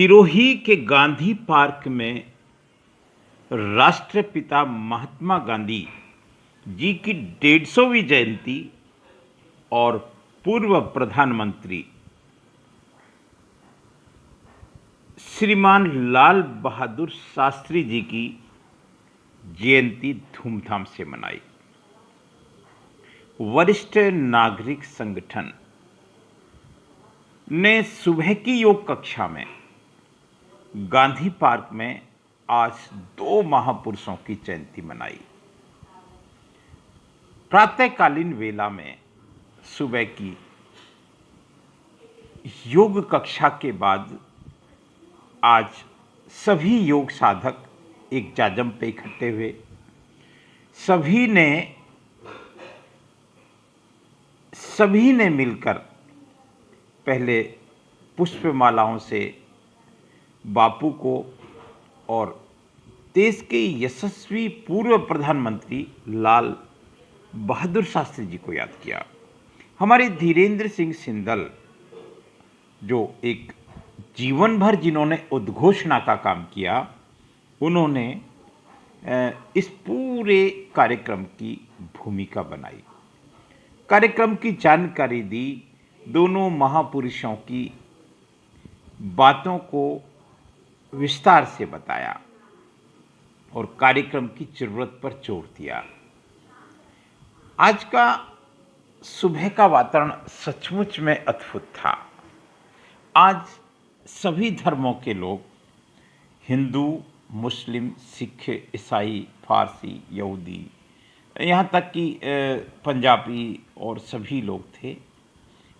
सिरोही के गांधी पार्क में राष्ट्रपिता महात्मा गांधी जी की 150वीं जयंती और पूर्व प्रधानमंत्री श्रीमान लाल बहादुर शास्त्री जी की जयंती धूमधाम से मनाई। वरिष्ठ नागरिक संगठन ने सुबह की योग कक्षा में गांधी पार्क में आज 2 महापुरुषों की जयंती मनाई। प्रातःकालीन वेला में सुबह की योग कक्षा के बाद आज सभी योग साधक एक जाजम पे इकट्ठे हुए। सभी ने मिलकर पहले पुष्पमालाओं से बापू को और देश के यशस्वी पूर्व प्रधानमंत्री लाल बहादुर शास्त्री जी को याद किया। हमारे धीरेन्द्र सिंह सिंदल जो एक जीवन भर जिन्होंने उद्घोषणा का काम किया, उन्होंने इस पूरे कार्यक्रम की भूमिका बनाई, कार्यक्रम की जानकारी दी, दोनों महापुरुषों की बातों को विस्तार से बताया और कार्यक्रम की जरूरत पर जोर दिया। आज का सुबह का वातावरण सचमुच में अद्भुत था। आज सभी धर्मों के लोग, हिंदू, मुस्लिम, सिख, ईसाई, फारसी, यहूदी, यहाँ तक कि पंजाबी और सभी लोग थे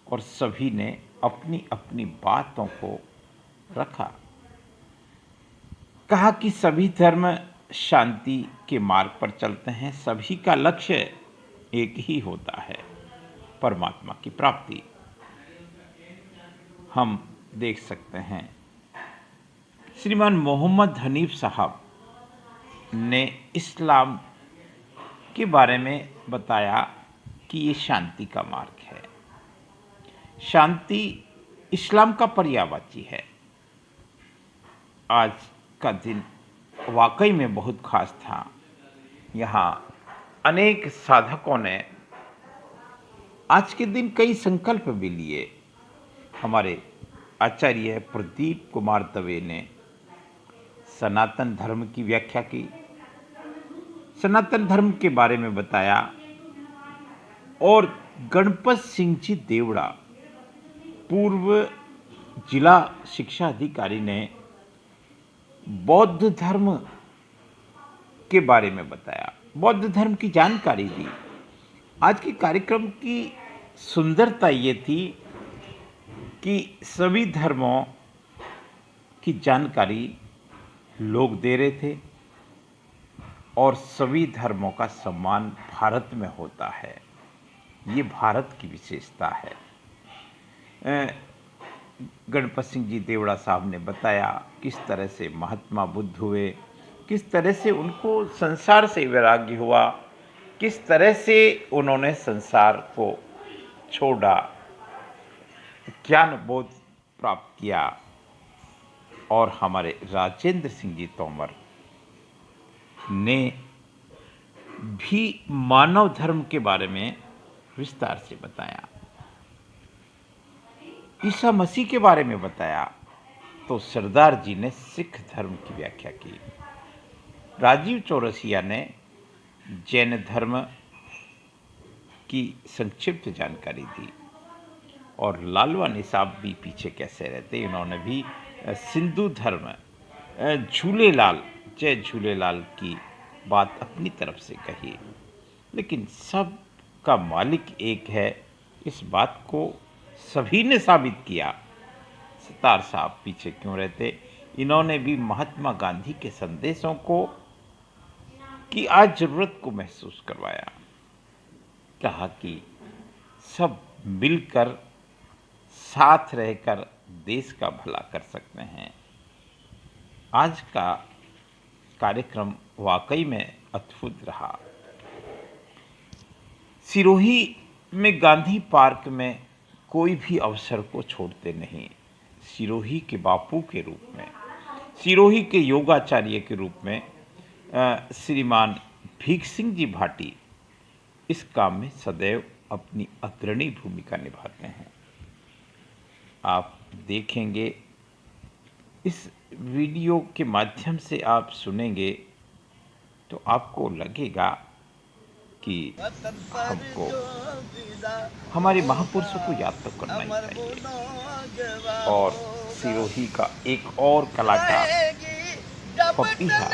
और सभी ने अपनी अपनी बातों को रखा। कहा कि सभी धर्म शांति के मार्ग पर चलते हैं, सभी का लक्ष्य एक ही होता है, परमात्मा की प्राप्ति। हम देख सकते हैं श्रीमान मोहम्मद हनीफ साहब ने इस्लाम के बारे में बताया कि ये शांति का मार्ग है। शांति इस्लाम का पर्यायवाची है। आज का दिन वाकई में बहुत खास था। यहाँ अनेक साधकों ने आज के दिन कई संकल्प भी लिए। हमारे आचार्य प्रदीप कुमार दवे ने सनातन धर्म की व्याख्या की, सनातन धर्म के बारे में बताया और गणपत सिंह जी देवड़ा पूर्व जिला शिक्षा अधिकारी ने बौद्ध धर्म के बारे में बताया, बौद्ध धर्म की जानकारी दी। आज के कार्यक्रम की सुंदरता ये थी कि सभी धर्मों की जानकारी लोग दे रहे थे और सभी धर्मों का सम्मान भारत में होता है। ये भारत की विशेषता है। गणपत सिंह जी देवड़ा साहब ने बताया किस तरह से महात्मा बुद्ध हुए, किस तरह से उनको संसार से वैराग्य हुआ, किस तरह से उन्होंने संसार को छोड़ा, ज्ञान बोध प्राप्त किया। और हमारे राजेंद्र सिंह जी तोमर ने भी मानव धर्म के बारे में विस्तार से बताया, ईसा मसीह के बारे में बताया। तो सरदार जी ने सिख धर्म की व्याख्या की, राजीव चौरसिया ने जैन धर्म की संक्षिप्त जानकारी दी और लालवानी साहब भी पीछे कैसे रहते, इन्होंने भी सिंधु धर्म, झूलेलाल, जय झूलेलाल की बात अपनी तरफ से कही। लेकिन सब का मालिक एक है, इस बात को सभी ने साबित किया। सत्तार साहब पीछे क्यों रहते, इन्होंने भी महात्मा गांधी के संदेशों को की आज जरूरत को महसूस करवाया। कहा कि सब मिलकर साथ रहकर देश का भला कर सकते हैं। आज का कार्यक्रम वाकई में अद्भुत रहा। सिरोही में गांधी पार्क में कोई भी अवसर को छोड़ते नहीं। सिरोही के बापू के रूप में, सिरोही के योगाचार्य के रूप में श्रीमान भीख सिंह जी भाटी इस काम में सदैव अपनी अग्रणी भूमिका निभाते हैं। आप देखेंगे, इस वीडियो के माध्यम से आप सुनेंगे तो आपको लगेगा कि हमको हमारे महापुरुषों को याद तो करना ही चाहिए। और सिरोही का एक और कलाकार पपीहा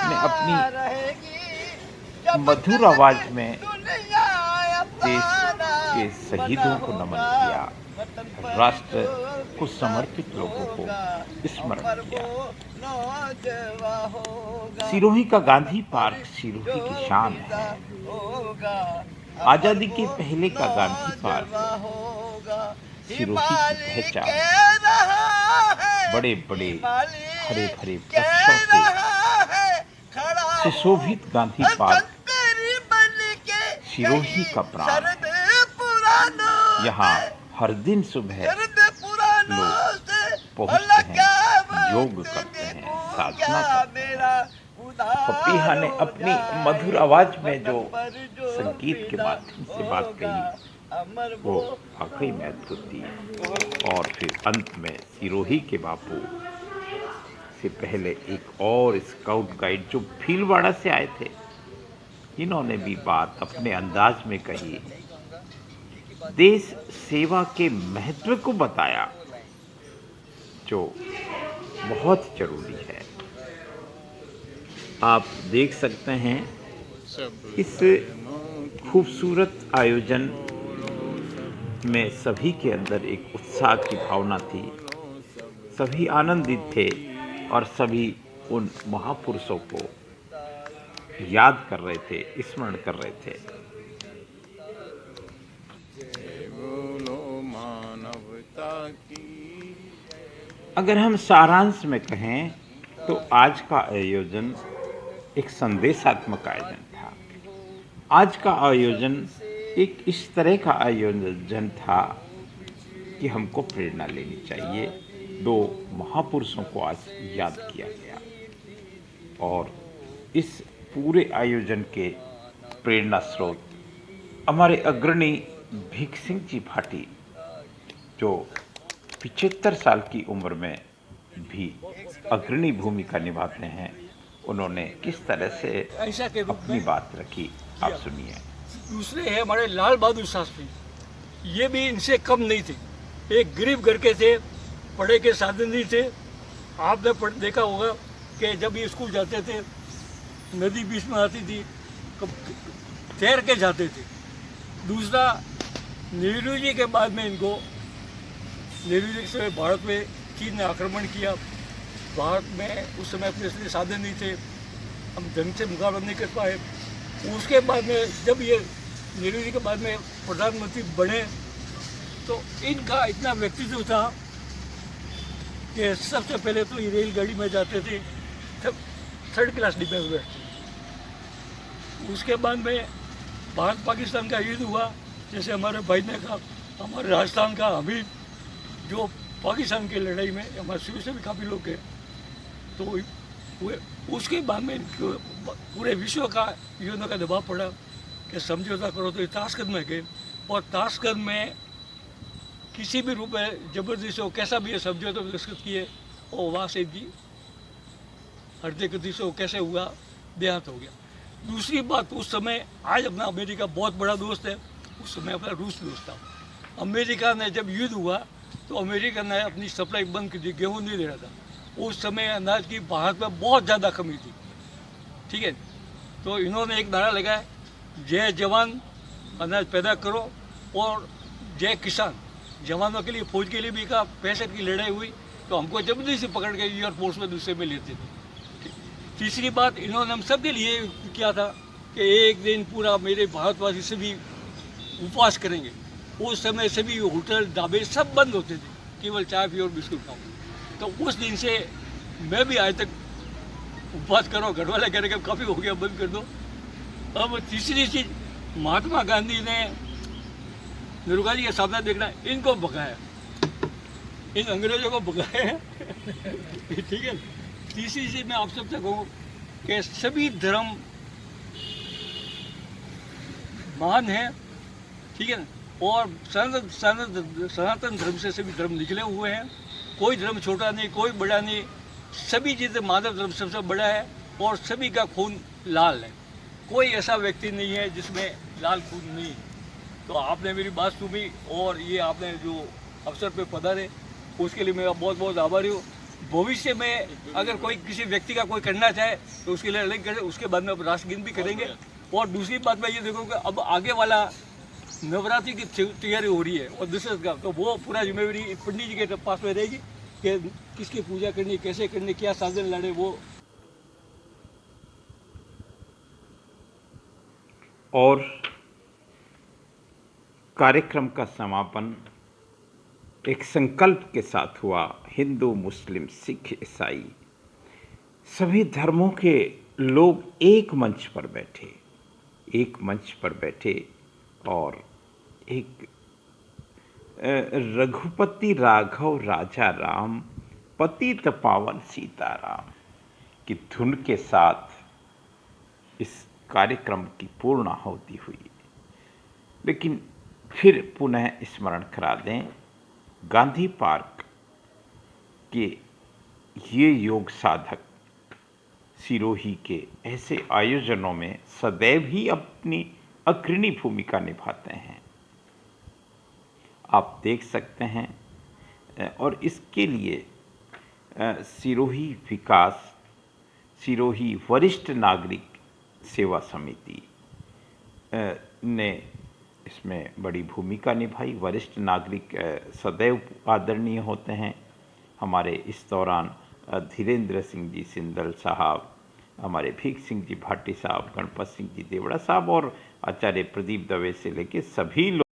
ने अपनी मधुर आवाज में देश के शहीदों को नमन किया, राष्ट्र को समर्पित लोगों को स्मरण किया। सिरोही का गांधी पार्क सिरोही की शान है। आजादी के पहले का गांधी पार्क सिरोही की पहचान, बड़े बड़े हरे भरे वृक्षों से सुशोभित गांधी पार्क सिरोही का प्राण। यहाँ हर दिन सुबह लोग पहुँचते हैं, योग करते हैं, साधना करते हैं। पपीहा ने अपनी मधुर आवाज में जो संगीत के माध्यम से बात कही वो वाकई में अद्भुत थी। और फिर अंत में सिरोही के बापू से पहले एक और स्काउट गाइड जो भीलवाड़ा से आए थे, इन्होंने भी बात अपने अंदाज में कही, देश सेवा के महत्व को बताया जो बहुत जरूरी है। आप देख सकते हैं इस खूबसूरत आयोजन में सभी के अंदर एक उत्साह की भावना थी, सभी आनंदित थे और सभी उन महापुरुषों को याद कर रहे थे, स्मरण कर रहे थे। अगर हम सारांश में कहें तो आज का आयोजन एक संदेशात्मक आयोजन था। आज का आयोजन एक इस तरह का आयोजन था कि हमको प्रेरणा लेनी चाहिए। दो महापुरुषों को आज याद किया गया और इस पूरे आयोजन के प्रेरणा स्रोत हमारे अग्रणी भीख सिंह जी भाटी, जो 75 साल की उम्र में भी अग्रणी भूमिका निभाते हैं। उन्होंने किस तरह से अपनी बात रखी, आप सुनिए। दूसरे है हमारे लाल बहादुर शास्त्री, ये भी इनसे कम नहीं थे। एक गरीब घर के थे, पढ़े के साधन नहीं थे। आपने देखा होगा कि जब ये स्कूल जाते थे, नदी बीच में आती थी, तैर के जाते थे। दूसरा, नेहरू जी के बाद में इनको, नेहरू जी से भारत में चीन ने आक्रमण किया। भारत में उस समय अपने साधन नहीं थे, हम जंग से मुकाबला नहीं कर पाए। उसके बाद में जब ये नेहरू जी के बाद में प्रधानमंत्री बने तो इनका इतना व्यक्तित्व था कि सबसे पहले तो ये रेलगाड़ी में जाते थे, थर्ड क्लास डिब्बे में बैठते। उसके बाद में भारत पाकिस्तान का युद्ध हुआ, जैसे हमारे भाई ने कहा, हमारे राजस्थान का हमीद जो पाकिस्तान की लड़ाई में, हमारे शुरू से भी काफ़ी लोग हैं, तो उसके बाद में पूरे विश्व का युद्ध का दबाव पड़ा कि समझौता करो, तो ताशकंद में गए और ताशकंद में किसी भी रूप में जबरदस्ती हो, कैसा भी समझौता दस्तखत किए और वहाँ से भी हृदय गति से कैसे हुआ, देहात हो गया। दूसरी बात, उस समय, आज अपना अमेरिका बहुत बड़ा दोस्त है, उस समय अपना रूस दोस्त था। अमेरिका ने जब युद्ध हुआ तो अमेरिका ने अपनी सप्लाई बंद कर दी, गेहूँ नहीं दे रहा था। उस समय अनाज की भारत में बहुत ज़्यादा कमी थी, ठीक है। तो इन्होंने एक नारा लगाया, जय जवान, अनाज पैदा करो, और जय किसान। जवानों के लिए, फौज के लिए भी कहा। 65 की लड़ाई हुई तो हमको जबरदस्ती से पकड़ के एयरफोर्स में दूसरे में लेते थे। तीसरी बात, इन्होंने हम सब के लिए किया था कि एक दिन पूरा मेरे भारतवासी सभी उपवास करेंगे। उस समय सभी होटल, ढाबे सब बंद होते थे, केवल चाय पी और बिस्कुट खाओ। तो उस दिन से मैं भी आज तक उपवास करो, घर वाले कह रहे कि काफ़ी हो गया, बंद कर दो। अब तीसरी चीज़, महात्मा गांधी ने नेहरू जी के सामने देखना, इनको भगाया। इन अंग्रेजों को भगाए हैं। ठीक है। तीसरी चीज मैं आप सबसे कहूँ कि सभी धर्म महान है, ठीक है ना। और सनातन धर्म से सभी धर्म निकले हुए हैं। कोई धर्म छोटा नहीं, कोई बड़ा नहीं, सभी चीज़ें मानव धर्म सबसे बड़ा है और सभी का खून लाल है। कोई ऐसा व्यक्ति नहीं है जिसमें लाल खून नहीं है। तो आपने मेरी बात सुनी और ये आपने जो अवसर पे पधारे उसके लिए मैं बहुत बहुत आभारी हूँ। भविष्य में अगर कोई किसी व्यक्ति का कोई करना चाहे तो उसके लिए अलग करें, उसके बाद में अब राष्ट्रगीत भी करेंगे। और दूसरी बात मैं ये देखूँ कि अब आगे वाला नवरात्रि की तैयारी हो रही है और दशरथ का, तो वो पूरा जिम्मेवारी पंडित जी के पास में रहेगी कि किसकी पूजा करनी, कैसे करनी, क्या साधन लाने। वो और कार्यक्रम का समापन एक संकल्प के साथ हुआ। हिंदू, मुस्लिम, सिख, ईसाई सभी धर्मों के लोग एक मंच पर बैठे और एक रघुपति राघव राजा राम, पतित पावन सीताराम की धुन के साथ इस कार्यक्रम की पूर्णाहुति हुई। लेकिन फिर पुनः स्मरण करा दें, गांधी पार्क के ये योग साधक सिरोही के ऐसे आयोजनों में सदैव ही अपनी अग्रणी भूमिका निभाते हैं। आप देख सकते हैं और इसके लिए सिरोही वरिष्ठ नागरिक सेवा समिति ने इसमें बड़ी भूमिका निभाई। वरिष्ठ नागरिक सदैव आदरणीय होते हैं। हमारे इस दौरान धीरेन्द्र सिंह जी सिंदल साहब, हमारे भीख सिंह जी भाटी साहब, गणपत सिंह जी देवड़ा साहब और आचार्य प्रदीप दवे से लेके सभी लोग